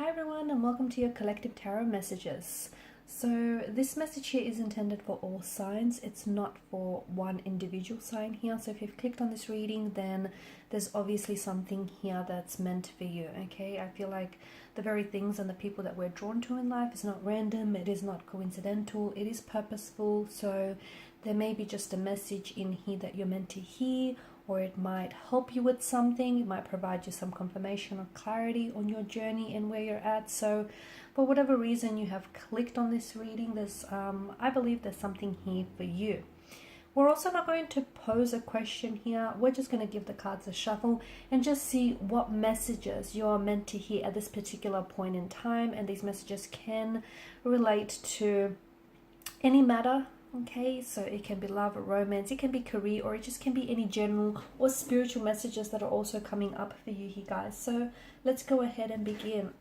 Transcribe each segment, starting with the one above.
Hi everyone, and welcome to your collective tarot messages. So this message here is intended for all signs. It's not for one individual sign here. So if you've clicked on this reading, then there's obviously something here that's meant for you. Okay, I feel like the very things and the people that we're drawn to in life is not random, it is not coincidental, it is purposeful. So there may be just a message in here that you're meant to hear, or it might help you with something. It might provide you some confirmation or clarity on your journey and where you're at. So for whatever reason you have clicked on this reading, there's I believe there's something here for you. We're also not going to pose a question here. We're just going to give the cards a shuffle and just see what messages you're meant to hear at this particular point in time. And these messages can relate to any matter. Okay, so it can be love or romance, it can be career, or it just can be any general or spiritual messages that are also coming up for you here, guys. So let's go ahead and begin.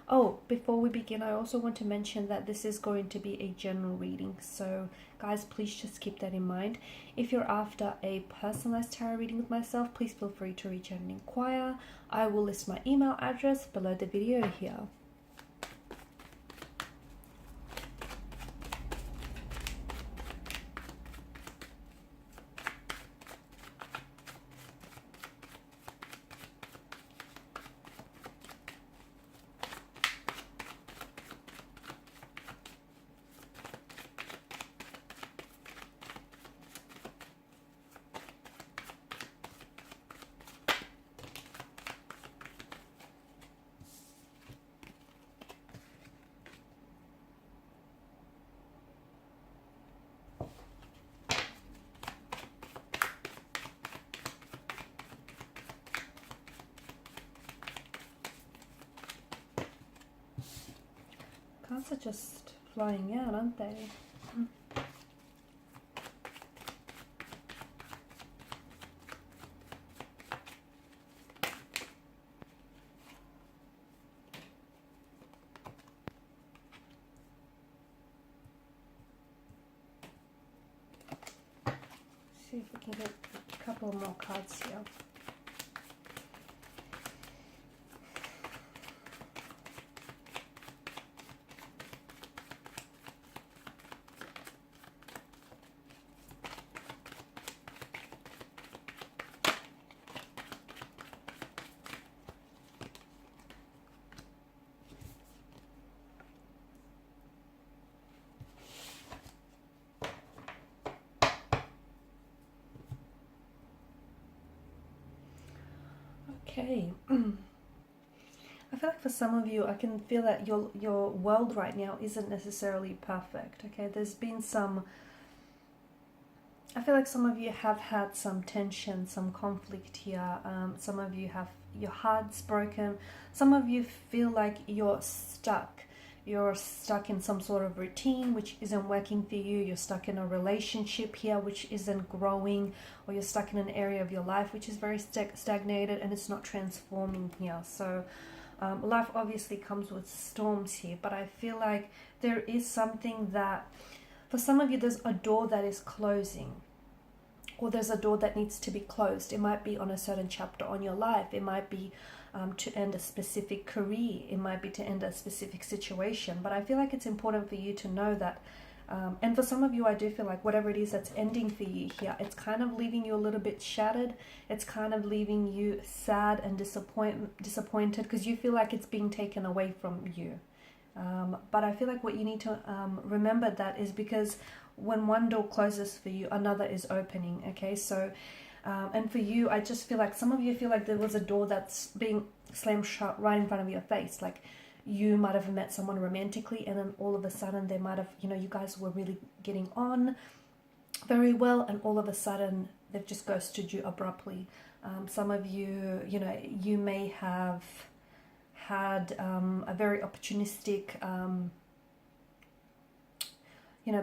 Oh, before we begin, I also want to mention that this is going to be a general reading. So guys, please just keep that in mind. If you're after a personalized tarot reading with myself, please feel free to reach out and inquire. I will list my email address below the video here. Cards are just flying out, aren't they? See if we can get a couple more cards here. Okay. I feel like for some of you, I can feel that your world right now isn't necessarily perfect. Okay, there's been some, I feel like some of you have had some tension, some conflict here. Some of you have your hearts broken. Some of you feel like you're stuck. You're stuck in some sort of routine which isn't working for you. You're stuck in a relationship here which isn't growing, or you're stuck in an area of your life which is very stagnated and it's not transforming here. So life obviously comes with storms here, but I feel like there is something that, for some of you, there's a door that is closing, or there's a door that needs to be closed. It might be on a certain chapter on your life. It might be to end a specific career. It might be to end a specific situation. But I feel like it's important for you to know that, and for some of you, I do feel like whatever it is that's ending for you here, it's kind of leaving you a little bit shattered. It's kind of leaving you sad and disappointed because you feel like it's being taken away from you. But I feel like what you need to remember that is because when one door closes for you, another is opening. Okay, so and for you, I just feel like some of you feel like there was a door that's being slammed shut right in front of your face. Like you might have met someone romantically, and then all of a sudden they might have, you guys were really getting on very well, and all of a sudden they've just ghosted you abruptly. Some of you, you may have had a very opportunistic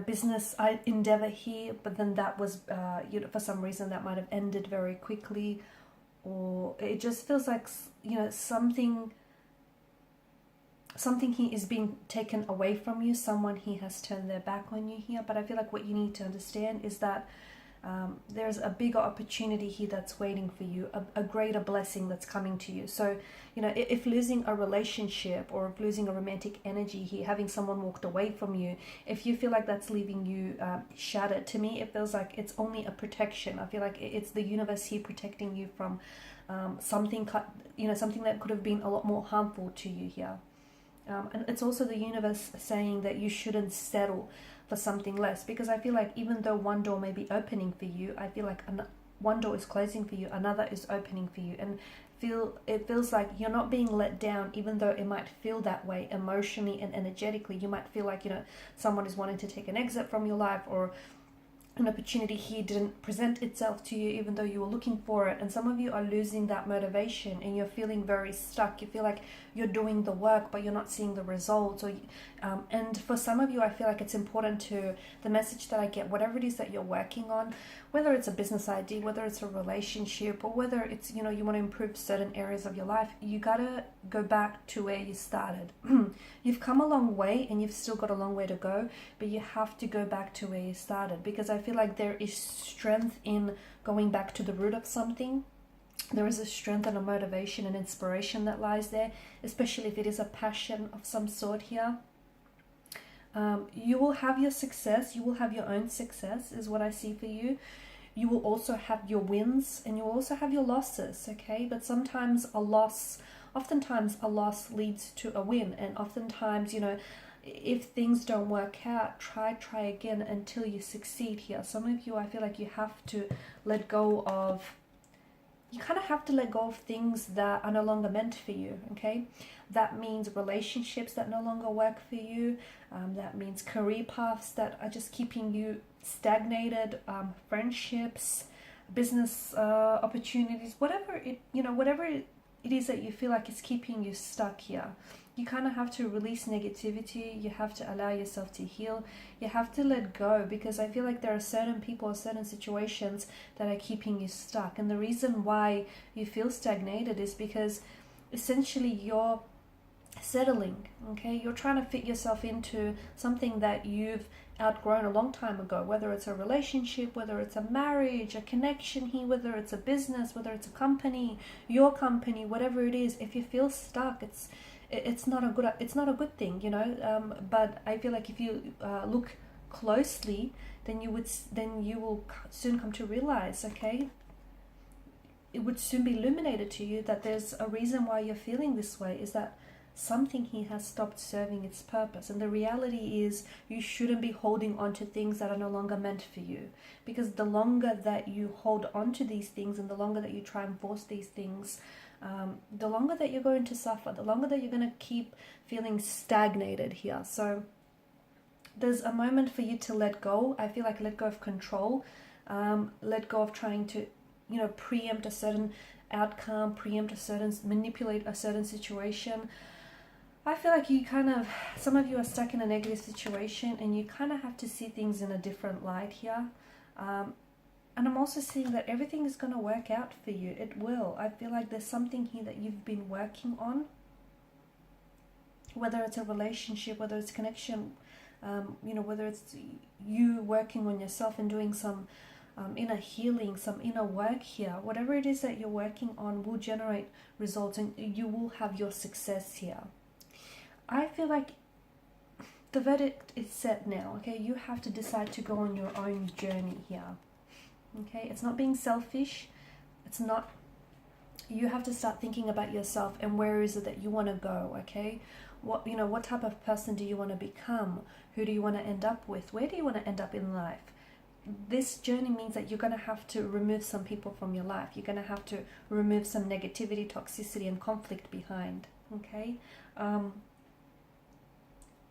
business endeavor here, but then that was for some reason that might have ended very quickly, or it just feels like something here is being taken away from you. Someone here has turned their back on you here. But I feel like what you need to understand is that There's a bigger opportunity here that's waiting for you, a greater blessing that's coming to you. So, you know, if losing a relationship or if losing a romantic energy here, having someone walked away from you, if you feel like that's leaving you shattered, to me it feels like it's only a protection. I feel like it's the universe here protecting you from something, you know, something that could have been a lot more harmful to you here. And it's also the universe saying that you shouldn't settle for something less, because I feel like even though one door may be opening for you, I feel like one door is closing for you, another is opening for you, and it feels like you're not being let down, even though it might feel that way emotionally and energetically. You might feel like, you know, someone is wanting to take an exit from your life, or an opportunity here didn't present itself to you even though you were looking for it, and some of you are losing that motivation and you're feeling very stuck. You feel like you're doing the work but you're not seeing the results, or and for some of you, I feel like it's important to, the message that I get, whatever it is that you're working on, whether it's a business idea, whether it's a relationship, or whether it's, you know, you want to improve certain areas of your life, you gotta go back to where you started. You've come a long way and you've still got a long way to go, but you have to go back to where you started, because I feel like there is strength in going back to the root of something. There is a strength and a motivation and inspiration that lies there, especially if it is a passion of some sort here. You will have your success, you will have your own success is what I see for you. You will also have your wins and you will also have your losses, okay? But oftentimes a loss leads to a win, and oftentimes, you know, if things don't work out, try again until you succeed here. Some of you, I feel like you have to let go of, you kind of have to let go of things that are no longer meant for you, okay? That means relationships that no longer work for you. That means career paths that are just keeping you stagnated, friendships, business opportunities, whatever it is that you feel like is keeping you stuck here. You kind of have to release negativity. You have to allow yourself to heal. You have to let go, because I feel like there are certain people or certain situations that are keeping you stuck. And the reason why you feel stagnated is because essentially you're settling, okay? You're trying to fit yourself into something that you've outgrown a long time ago, whether it's a relationship, whether it's a marriage, a connection here, whether it's a business, whether it's a company, your company, whatever it is. If you feel stuck, it's not a good thing, you know. But I feel like if you look closely, then you will soon come to realize, okay, it would soon be illuminated to you that there's a reason why you're feeling this way, is that something here has stopped serving its purpose. And the reality is you shouldn't be holding on to things that are no longer meant for you, because the longer that you hold on to these things and the longer that you try and force these things, the longer that you're going to suffer, the longer that you're going to keep feeling stagnated here. So there's a moment for you to let go. I feel like let go of control, let go of trying to, you know, preempt a certain outcome, manipulate a certain situation. I feel like some of you are stuck in a negative situation and you kind of have to see things in a different light here. And I'm also seeing that everything is going to work out for you. It will. I feel like there's something here that you've been working on, whether it's a relationship, whether it's connection, you know, whether it's you working on yourself and doing some inner healing, some inner work here. Whatever it is that you're working on will generate results and you will have your success here. I feel like the verdict is set now, okay? You have to decide to go on your own journey here, okay? It's not being selfish. It's not, you have to start thinking about yourself and where is it that you want to go, okay? What type of person do you want to become? Who do you want to end up with? Where do you want to end up in life? This journey means that you're going to have to remove some people from your life. You're going to have to remove some negativity, toxicity, and conflict behind, okay?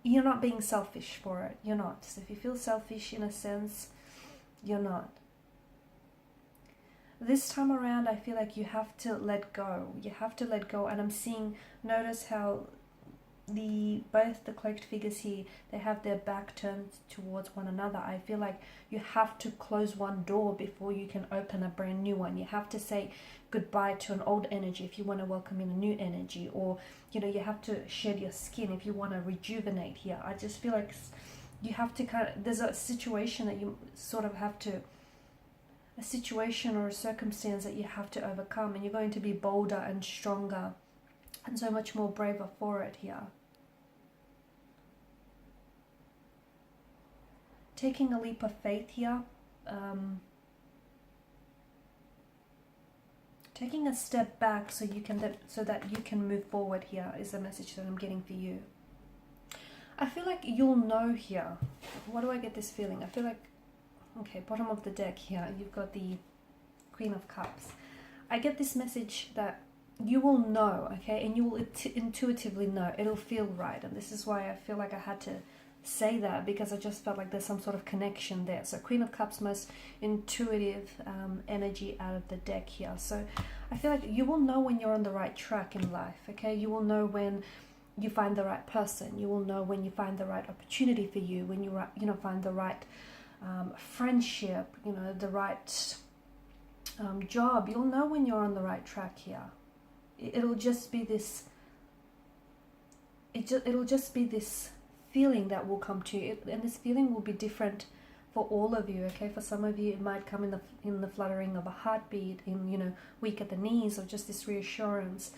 You're not being selfish for it. You're not. So if you feel selfish in a sense, you're not. This time around, I feel like you have to let go. You have to let go. And notice how both the cloaked figures here, they have their back turned towards one another. I feel like you have to close one door before you can open a brand new one. You have to say goodbye to an old energy if you want to welcome in a new energy, or you have to shed your skin if you want to rejuvenate here. I just feel like you have to there's a situation that you sort of have to a situation or a circumstance that you have to overcome, and you're going to be bolder and stronger and so much more braver for it here. Taking a leap of faith here, taking a step back so that you can move forward here is the message that I'm getting for you. I feel like you'll know here. Why do I get this feeling? I feel like, okay, bottom of the deck here, you've got the Queen of Cups. I get this message that you will know, okay, and you will intuitively know. It'll feel right, and this is why I feel like I had to say that, because I just felt like there's some sort of connection there. So Queen of Cups, most intuitive energy out of the deck here. So I feel like you will know when you're on the right track in life, okay? You will know when you find the right person. You will know when you find the right opportunity for you, when you find the right friendship, the right job. You'll know when you're on the right track here. It'll just be this feeling that will come to you, and this feeling will be different for all of you, okay? For some of you, it might come in the fluttering of a heartbeat, in weak at the knees, or just this reassurance.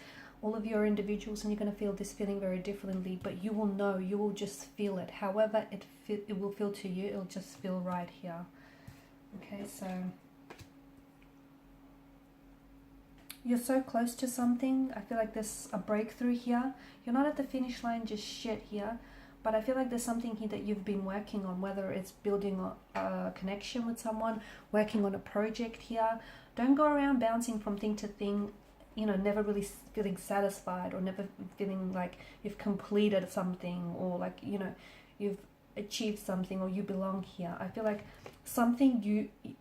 All of you are individuals, and you're going to feel this feeling very differently, but you will know, you will just feel it. However it will feel to you, it'll just feel right here. Okay, so you're so close to something. I feel like there's a breakthrough here. You're not at the finish line just yet here, but I feel like there's something here that you've been working on, whether it's building a connection with someone, working on a project here. Don't go around bouncing from thing to thing, never really feeling satisfied, or never feeling like you've completed something, or like, you've achieved something, or you belong here. I feel like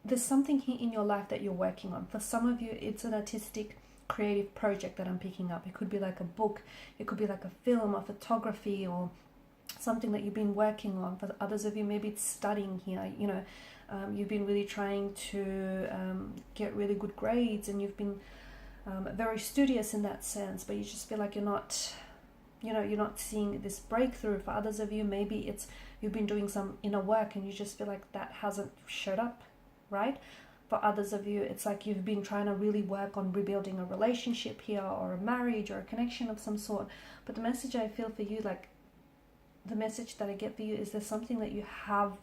there's something here in your life that you're working on. For some of you, it's an artistic, creative project that I'm picking up. It could be like a book, it could be like a film, a photography, or something that you've been working on. For others of you, maybe it's studying here. You've been really trying to get really good grades, and you've been very studious in that sense, but you just feel like you're not seeing this breakthrough. For others of you, maybe it's you've been doing some inner work, and you just feel like that hasn't showed up, right? For others of you, it's like you've been trying to really work on rebuilding a relationship here, or a marriage, or a connection of some sort. But the message I feel for you, like the message that I get for you, is there's something that you have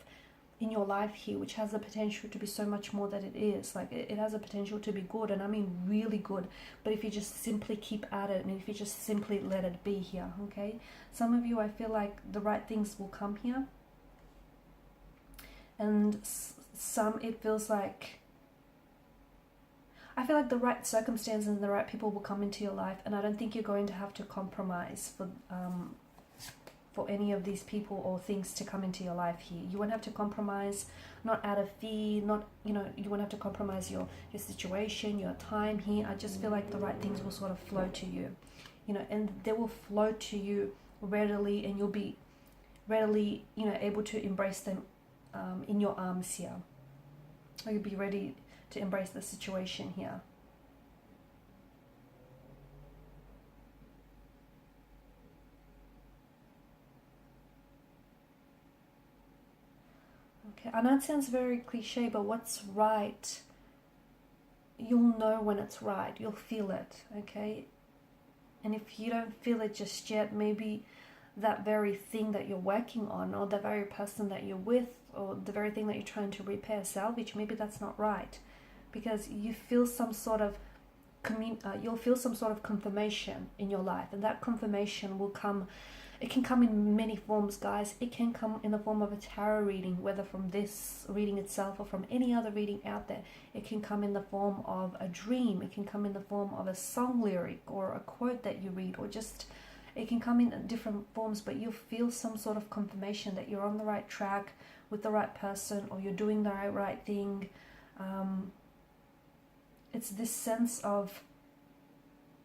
in your life here which has the potential to be so much more than it is. Like it has a potential to be good, and I mean really good, but if you just simply keep at it, and if you just simply let it be here, okay? Some of you, I feel like the right things will come here, and some it feels like, I feel like the right circumstances and the right people will come into your life, and I don't think you're going to have to compromise for any of these people or things to come into your life here. You won't have to compromise, not out of fear, you won't have to compromise your situation, your time here. I just feel like the right things will sort of flow to you, and they will flow to you readily, and you'll be readily, able to embrace them in your arms here. Or you'll be ready to embrace the situation here. Okay, I know it sounds very cliche, but what's right, you'll know when it's right. You'll feel it, okay? And if you don't feel it just yet, maybe that very thing that you're working on, or the very person that you're with, or the very thing that you're trying to repair, salvage, maybe that's not right, because you feel some sort of you'll feel some sort of confirmation in your life, and that confirmation will come. It can come in many forms, guys. It can come in the form of a tarot reading, whether from this reading itself or from any other reading out there. It can come in the form of a dream. It can come in the form of a song lyric, or a quote that you read, or just, it can come in different forms, but you'll feel some sort of confirmation that you're on the right track with the right person, or you're doing the right thing. It's this sense of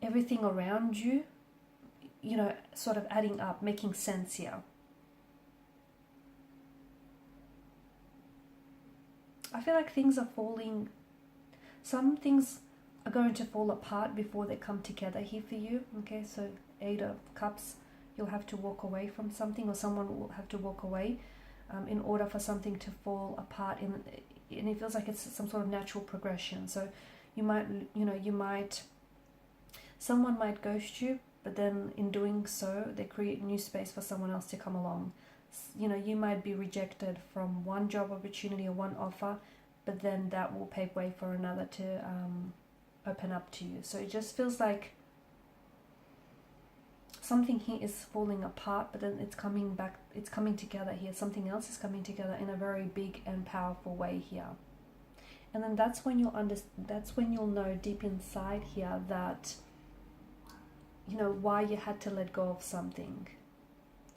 everything around you, sort of adding up, making sense here. I feel like things are falling, some things are going to fall apart before they come together here for you, okay? So 8 of Cups, you'll have to walk away from something, or someone will have to walk away in order for something to fall apart and it feels like it's some sort of natural progression. So you might, someone might ghost you, but then in doing so, they create new space for someone else to come along. You might be rejected from one job opportunity or one offer, but then that will pave way for another to open up to you. So it just feels like something here is falling apart, but then it's coming back, it's coming together here. Something else is coming together in a very big and powerful way here. And then that's when you'll know deep inside here that, why you had to let go of something,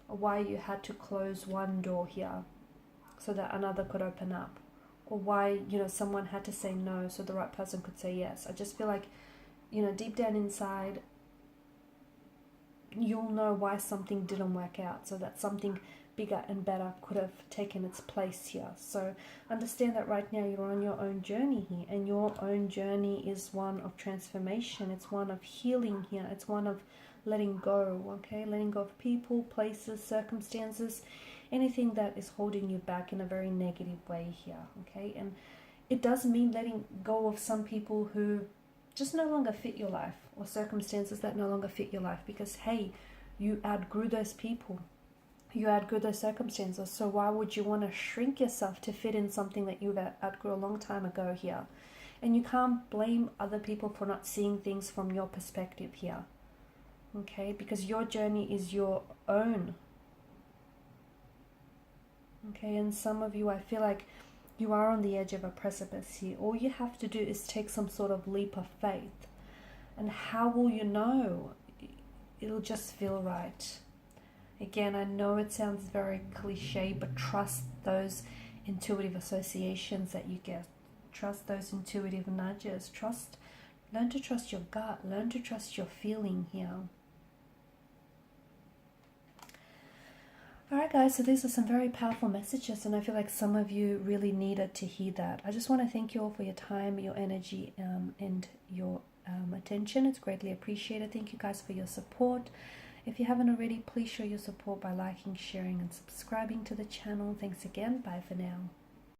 or why you had to close one door here so that another could open up, or why, someone had to say no so the right person could say yes. I just feel like, deep down inside, you'll know why something didn't work out, so that something bigger and better could have taken its place here. So understand that right now you're on your own journey here, and your own journey is one of transformation. It's one of healing here. It's one of letting go, okay? Letting go of people, places, circumstances, anything that is holding you back in a very negative way here, okay? And it does mean letting go of some people who just no longer fit your life, or circumstances that no longer fit your life, because hey, you outgrew those people, you outgrew those circumstances. So why would you want to shrink yourself to fit in something that you've outgrew a long time ago here? And you can't blame other people for not seeing things from your perspective here, okay? Because your journey is your own, okay? And some of you, I feel like you are on the edge of a precipice here. All you have to do is take some sort of leap of faith. And how will you know? It'll just feel right. Again, I know it sounds very cliche, but trust those intuitive associations that you get. Trust those intuitive nudges. Learn to trust your gut. Learn to trust your feeling here. Alright guys, so these are some very powerful messages, and I feel like some of you really needed to hear that. I just want to thank you all for your time, your energy, and your attention. It's greatly appreciated. Thank you guys for your support. If you haven't already, please show your support by liking, sharing, and subscribing to the channel. Thanks again. Bye for now.